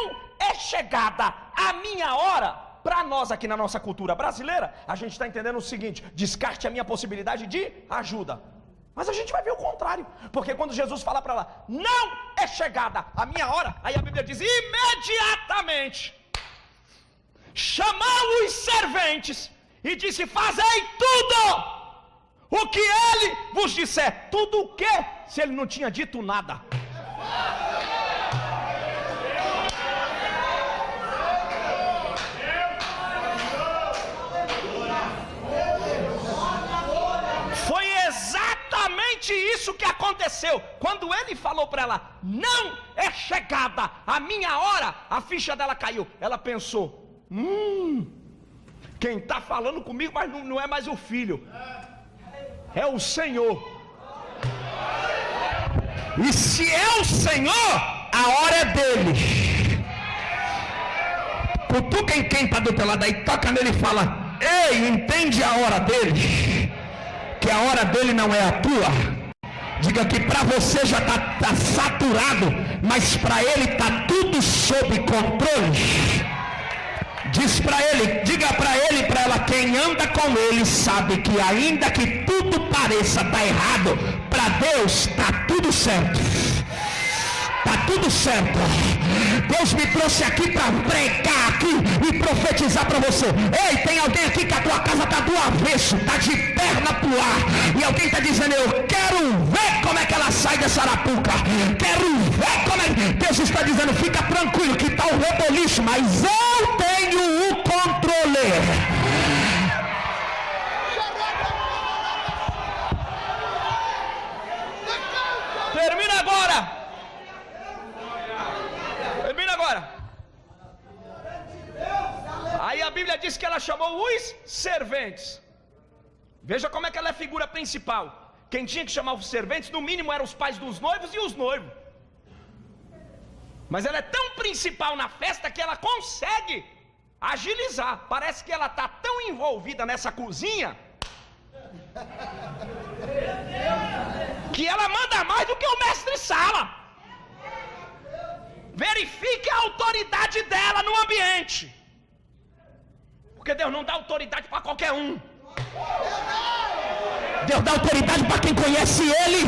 é chegada a minha hora, para nós aqui na nossa cultura brasileira, a gente está entendendo o seguinte: descarte a minha possibilidade de ajuda. Mas a gente vai ver o contrário, porque quando Jesus fala para ela: não é chegada a minha hora, aí a Bíblia diz: imediatamente chamou os serventes e disse: fazei tudo o que ele vos disser. Tudo o que? Se ele não tinha dito nada. Foi exatamente isso que aconteceu. Quando ele falou para ela: não é chegada a minha hora, a ficha dela caiu. Ela pensou: quem está falando comigo, mas não é mais o filho, é o Senhor. E se é o Senhor, a hora é dele. Cutuca em quem está do teu lado aí, toca nele e fala: ei, entende a hora dele? Que a hora dele não é a tua. Diga que para você já está saturado, mas para ele está tudo sob controle. Diz para ele, diga para ele e para ela: quem anda com ele sabe que ainda que tudo pareça estar errado, para Deus está tudo certo. Está tudo certo. Deus me trouxe aqui para pregar aqui e profetizar para você. Ei, tem alguém aqui que a tua casa está do avesso, está de perna pro ar, e alguém está dizendo: eu quero ver como é que ela sai dessa arapuca, quero ver como é. Deus está dizendo: fica tranquilo que está o reboliço, mas eu tenho o controle. Termina agora. Aí a Bíblia diz que ela chamou os serventes. Veja como é que ela é figura principal. Quem tinha que chamar os serventes, no mínimo, eram os pais dos noivos e os noivos. Mas ela é tão principal na festa que ela consegue agilizar. Parece que ela está tão envolvida nessa cozinha que ela manda mais do que o mestre-sala. Verifique a autoridade dela no ambiente, porque Deus não dá autoridade para qualquer um. Deus dá autoridade para quem conhece Ele.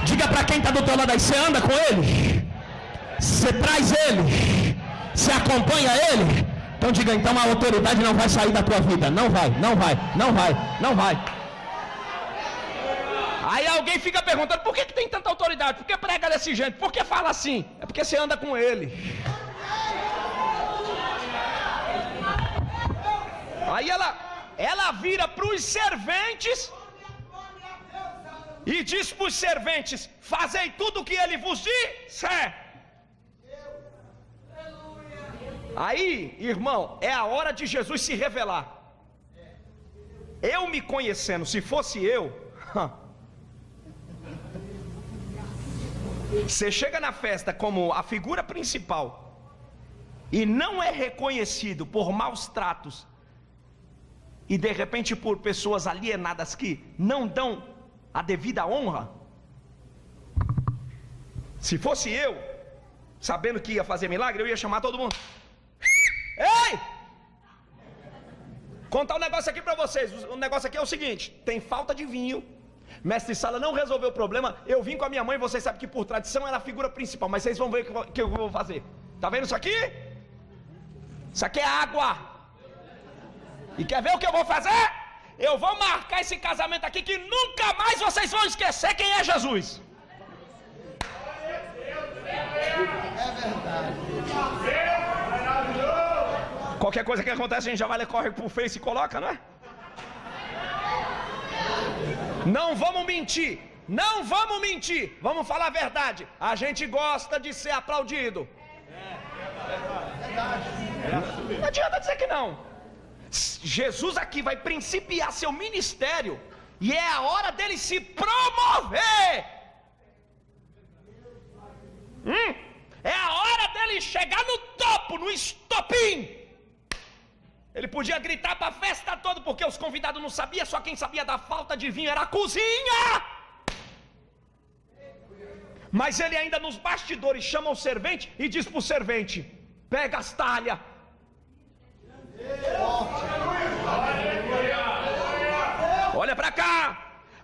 Diga para quem está do teu lado aí: você anda com Ele, você traz Ele, você acompanha Ele. Então diga: então a autoridade não vai sair da tua vida. Não vai, não vai, não vai, não vai. Aí alguém fica perguntando: por que tem tanta autoridade? Por que prega desse jeito? Por que fala assim? É porque você anda com Ele. Aí ela vira para os serventes e diz para os serventes: fazei tudo o que ele vos disser. Aí, irmão, é a hora de Jesus se revelar. Eu me conhecendo, se fosse eu, você chega na festa como a figura principal e não é reconhecido por maus tratos e de repente por pessoas alienadas que não dão a devida honra. Se fosse eu, sabendo que ia fazer milagre, eu ia chamar todo mundo: ei, Contar um negócio aqui para vocês. O negócio aqui é o seguinte: tem falta de vinho. Mestre Sala não resolveu o problema. Eu vim com a minha mãe, vocês sabem que por tradição era a figura principal, mas vocês vão ver o que eu vou fazer. Tá vendo isso aqui? Isso aqui é água. E quer ver o que eu vou fazer? Eu vou marcar esse casamento aqui que nunca mais vocês vão esquecer quem é Jesus. É verdade. Qualquer coisa que acontece, a gente já vai, corre pro Face e coloca, não é? Não vamos mentir. Não vamos mentir. Vamos falar a verdade. A gente gosta de ser aplaudido. Não adianta dizer que não. Jesus aqui vai principiar seu ministério e é a hora dele se promover. É a hora dele chegar no topo, no estopim. Ele podia gritar para a festa toda, porque os convidados não sabiam, só quem sabia da falta de vinho era a cozinha. Mas ele ainda nos bastidores chama o servente e diz para o servente: pega as talhas. Olha para cá.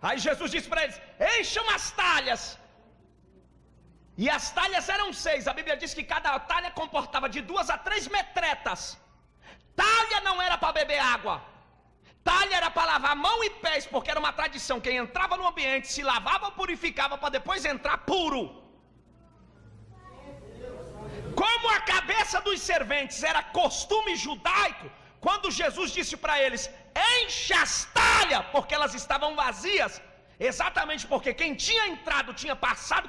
Aí Jesus disse para eles: encham as talhas. E as talhas eram 6. A Bíblia diz que cada talha comportava de 2 a 3 metretas. Talha não era para beber água. Talha era para lavar mão e pés, porque era uma tradição. Quem entrava no ambiente se lavava, purificava para depois entrar puro. Como a cabeça dos serventes era costume judaico, quando Jesus disse para eles: enche as talhas, porque elas estavam vazias, exatamente porque quem tinha entrado tinha passado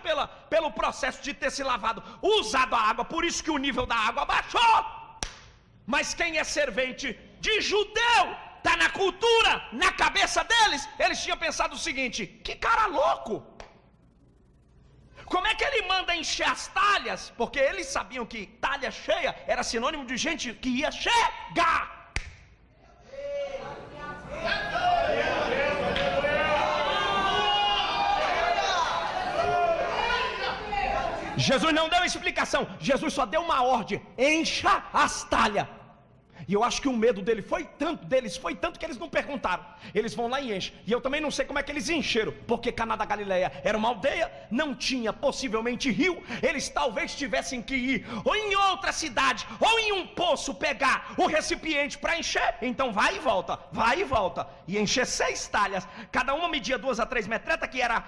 pelo processo de ter se lavado, usado a água, por isso que o nível da água baixou. Mas quem é servente de judeu, está na cultura, na cabeça deles, eles tinham pensado o seguinte: que cara louco! Como é que ele manda encher as talhas? Porque eles sabiam que talha cheia era sinônimo de gente que ia chegar. Jesus não deu explicação, Jesus só deu uma ordem: encha as talhas. E eu acho que o medo deles foi tanto que eles não perguntaram. Eles vão lá e enchem. E eu também não sei como é que eles encheram, porque Caná da Galileia era uma aldeia, não tinha possivelmente rio. Eles talvez tivessem que ir ou em outra cidade, ou em um poço, pegar o recipiente para encher. Então vai e volta, e encher 6 talhas. Cada uma media 2 a 3 metretas, que era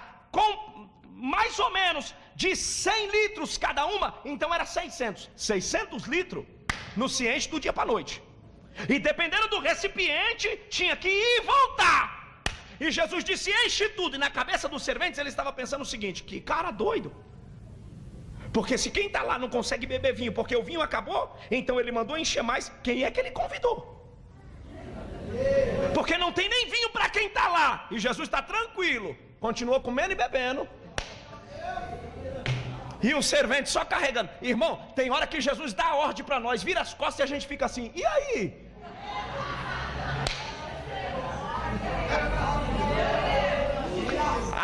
mais ou menos de 100 litros cada uma. Então era 600 litros. Não se enche do dia para a noite. E dependendo do recipiente, tinha que ir e voltar. E Jesus disse: enche tudo. E na cabeça dos serventes ele estava pensando o seguinte: que cara doido. Porque se quem está lá não consegue beber vinho porque o vinho acabou, então ele mandou encher mais. Quem é que ele convidou? Porque não tem nem vinho para quem está lá. E Jesus está tranquilo, continuou comendo e bebendo. E o servente só carregando. Irmão, tem hora que Jesus dá a ordem para nós, vira as costas e a gente fica assim: e aí?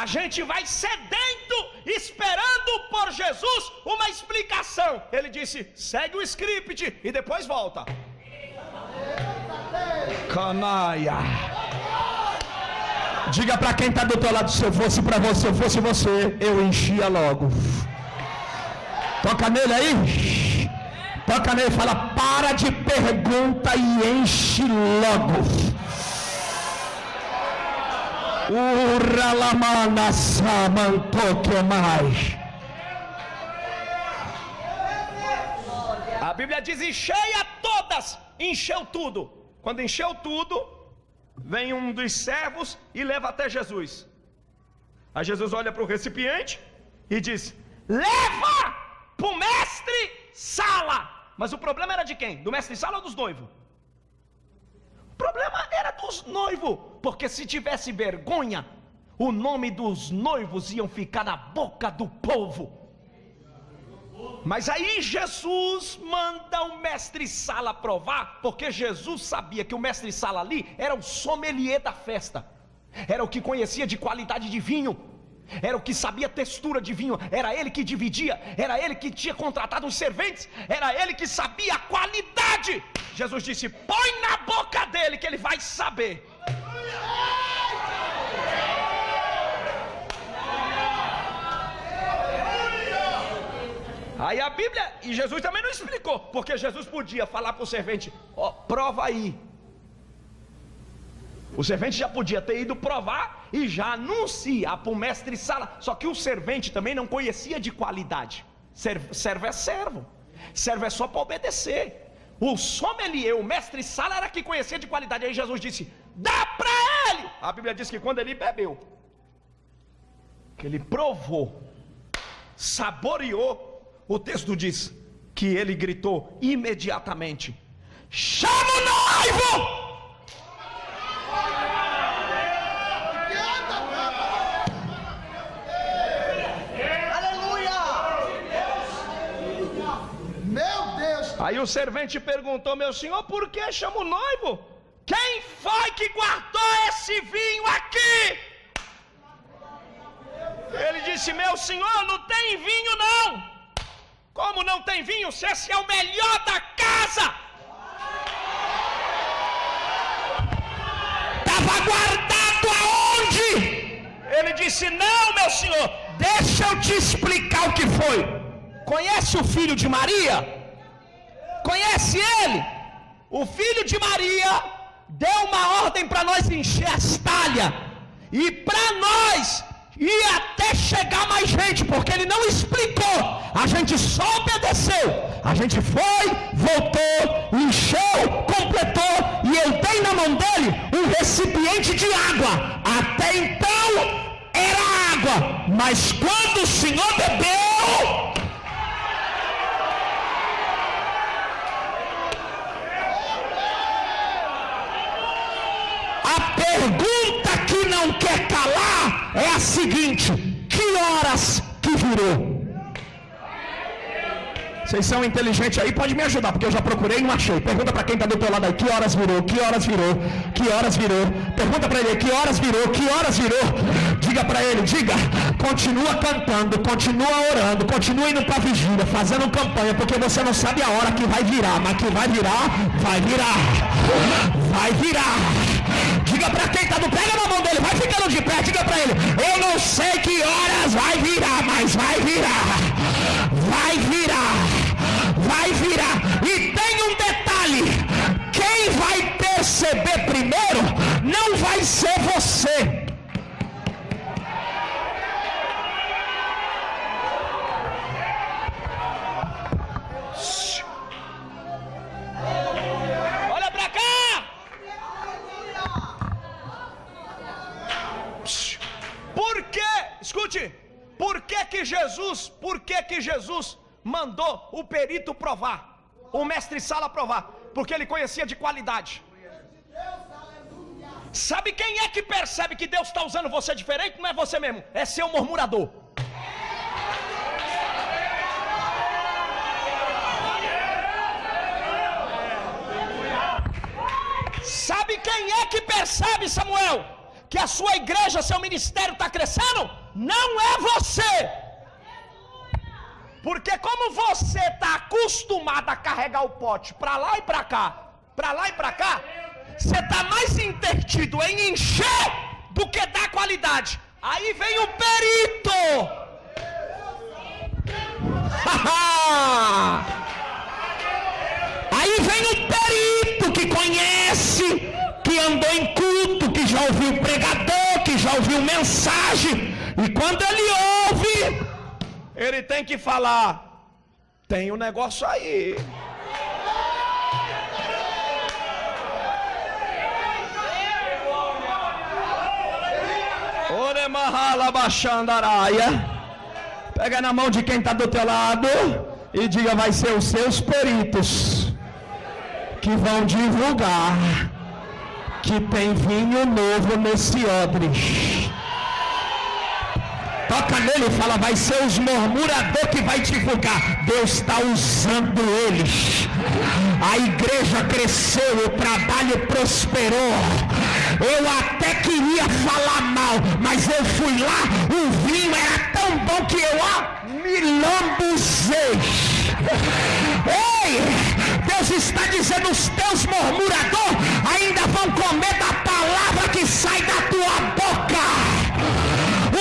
A gente vai sedento, esperando por Jesus uma explicação. Ele disse: segue o script e depois volta. Canaia. Diga para quem está do teu lado: se eu fosse para você, eu fosse você, eu enchia logo. Toca nele aí. Toca nele e fala: para de pergunta e enche logo. Uralamana samantoque mais. A Bíblia diz: encheia todas. Encheu tudo. Quando encheu tudo, vem um dos servos e leva até Jesus. Aí Jesus olha para o recipiente e diz: leva para o mestre Sala. Mas o problema era de quem? Do mestre Sala ou dos noivos? O problema era dos noivos, porque se tivesse vergonha, o nome dos noivos iam ficar na boca do povo. Mas aí Jesus manda o mestre Sala provar, porque Jesus sabia que o mestre Sala ali era o sommelier da festa, era o que conhecia de qualidade de vinho, era o que sabia textura de vinho, era ele que dividia, era ele que tinha contratado os serventes, era ele que sabia a qualidade pode. Jesus disse: põe na boca dele que ele vai saber. Aí a Bíblia, e Jesus também não explicou, porque Jesus podia falar para o servente: ó, prova aí. O servente já podia ter ido provar e já anunciar para o mestre sala. Só que o servente também não conhecia de qualidade. Servo é servo. Servo é só para obedecer. O sommelier, o mestre sala, era que conhecia de qualidade. Aí Jesus disse: dá para ele. A Bíblia diz que quando ele bebeu, que ele provou, saboreou, o texto diz que ele gritou imediatamente: chama o noivo! Aí o servente perguntou: meu senhor, por que chama o noivo? Quem foi que guardou esse vinho aqui? Ele disse: meu senhor, não tem vinho não. Como não tem vinho? Se esse é o melhor da casa. Estava guardado aonde? Ele disse: não, meu senhor, deixa eu te explicar o que foi. Conhece o filho de Maria? Conhece ele? O filho de Maria deu uma ordem para nós encher as talhas, e para nós ir até chegar mais gente, porque ele não explicou, a gente só obedeceu. A gente foi, voltou, encheu, completou, e eu dei na mão dele um recipiente de água. Até então era água, mas quando o Senhor bebeu, a pergunta que não quer calar é a seguinte: que horas que virou? Vocês são inteligentes aí, pode me ajudar, porque eu já procurei e não achei. Pergunta para quem está do teu lado aí: que horas virou? Que horas virou? Que horas virou? Pergunta para ele: que horas virou? Que horas virou? Diga para ele, diga: continua cantando, continua orando, continua indo para a vigília, fazendo campanha, porque você não sabe a hora que vai virar, mas que vai virar, vai virar, vai virar. Diga para quem está do, pega na mão dele, vai ficando de pé, diga para ele: eu não sei que horas vai virar, mas vai virar, vai virar, vai virar. E tem um detalhe: quem vai perceber primeiro não vai ser você. Olha para cá. Por que, escute, por que Jesus mandou o perito provar, o mestre sala provar? Porque ele conhecia de qualidade. Sabe quem é que percebe que Deus está usando você diferente? Não é você mesmo, é seu murmurador. Sabe quem é que percebe, Samuel, que a sua igreja, seu ministério está crescendo? Não é você. Porque como você está acostumado a carregar o pote para lá e para cá, para lá e para cá, você está mais intertido em encher do que dar qualidade. Aí vem o perito. Aí vem o perito que conhece, que andou em culto, que já ouviu pregador, que já ouviu mensagem. E quando ele ouve, ele tem que falar: tem um negócio aí. Pega na mão de quem está do teu lado e diga: vai ser os seus peritos que vão divulgar que tem vinho novo nesse odre. Toca nele e fala: vai ser os murmuradores que vai divulgar. Deus está usando eles. A igreja cresceu, o trabalho prosperou. Eu até queria falar mal, mas eu fui lá, o vinho era tão bom que eu me lambuzei. Ei, Deus Deus está dizendo: os teus murmuradores ainda vão comer da palavra que sai da tua boca.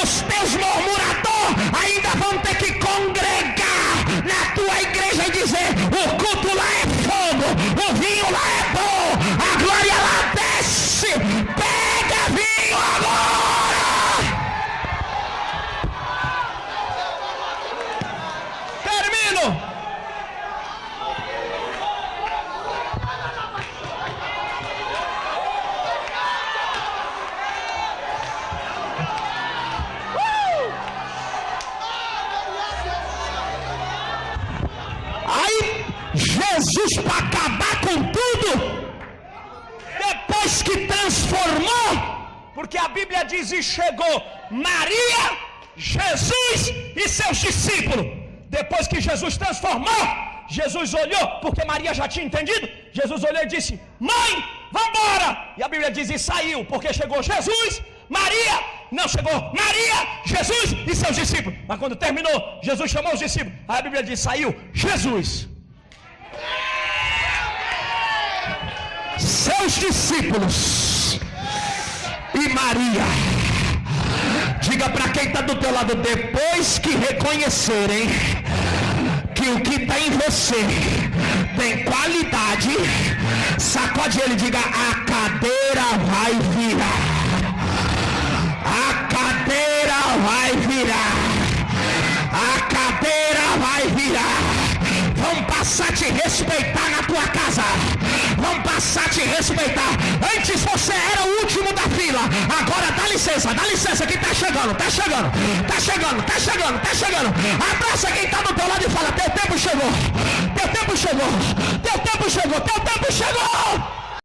Os teus murmuradores ainda vão ter que congregar na tua igreja e dizer: o culto lá é fogo, o vinho lá é bom, a glória lá desce, pega vinho agora. Termino. Aí Jesus, para acabar com tudo, depois que transformou, porque a Bíblia diz: e chegou Maria, Jesus e seus discípulos. Depois que Jesus transformou, Jesus olhou, porque Maria já tinha entendido. Jesus olhou e disse: mãe, vamos embora. E a Bíblia diz: e saiu, porque chegou Jesus, Maria, não, chegou Maria, Jesus e seus discípulos. Mas quando terminou, Jesus chamou os discípulos. Aí a Bíblia diz: saiu Jesus, seus discípulos e Maria. Diga para quem está do teu lado: depois que reconhecerem que o que está em você tem qualidade, sacode ele e diga: a cadeira vai virar. A cadeira vai virar. A cadeira vai virar. Vão passar a te respeitar na tua casa. Vão passar a te respeitar. Antes você era o último da fila. Agora dá licença que tá chegando, tá chegando, tá chegando, tá chegando, tá chegando. Abraça quem tá do teu lado e fala: teu tempo chegou, teu tempo chegou, teu tempo chegou, teu tempo chegou.